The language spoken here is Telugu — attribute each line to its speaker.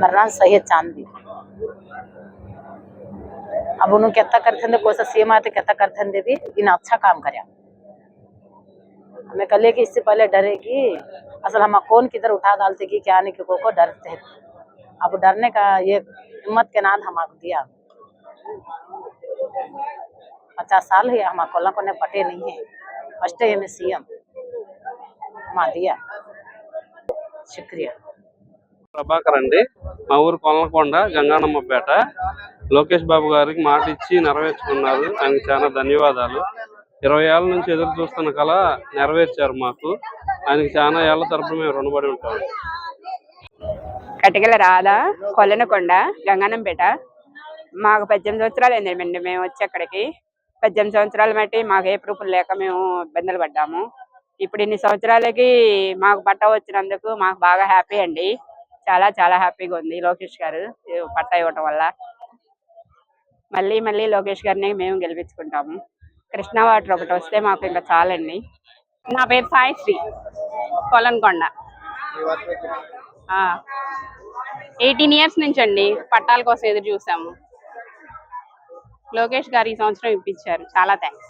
Speaker 1: मरना सही है चांदी। अब उन्होंने कहता करते कोई सा सीएम आते कहता करते भी इन अच्छा काम करया। हमें कल कि इससे पहले डरेगी असल हम कौन किधर उठा डालते कि क्या नहीं को डरते हैं। अब डरने का ये हिम्मत के नाद हमको दिया। 50 साल है हम कोल्ला को पटे नहीं है फर्स्ट है सीएम మా दिया शुक्रिया।
Speaker 2: ప్రభాకర్ అండి, మా ఊరు కొల్లకొండ గంగానమ్మపేట. లోకేష్ బాబు గారికి మాట ఇచ్చి నెరవేర్చుకున్నారు. ఆయనకి చాలా ధన్యవాదాలు. 20 ఏళ్ల నుంచి ఎదురు చూస్తున్న కళ నెరవేర్చారు మాకు. ఆయనకి చాలా ఏళ్ల తరపున మేము రుణపడి ఉంటాం.
Speaker 3: కటికల రాధా, కొల్లనకొండ గంగానంపేట. మాకు 18 సంవత్సరాలు అయిందండి మేము వచ్చి అక్కడికి. 18 సంవత్సరాలు బట్టి మాకు ఏ ప్రూఫ్లు లేక మేము ఇబ్బందులు పడ్డాము. ఇప్పుడు ఇన్ని సంవత్సరాలకి మాకు పట్టా వచ్చినందుకు మాకు బాగా హ్యాపీ అండి. చాలా చాలా హ్యాపీగా ఉంది లోకేష్ గారు పట్టా ఇవ్వటం వల్ల. మళ్ళీ మళ్ళీ లోకేష్ గారిని మేము గెలిపించుకుంటాము. కృష్ణా వాటర్ ఒకటి వస్తే మాకు ఇంకా చాలండి. నా పేరు సాయిశ్రీ, కొల్లనకొండ. 18 ఇయర్స్ నుంచి అండి పట్టాల కోసం ఎదురు చూసాము. లోకేష్ గారు ఈ సంవత్సరం ఇప్పించారు. చాలా థ్యాంక్స్.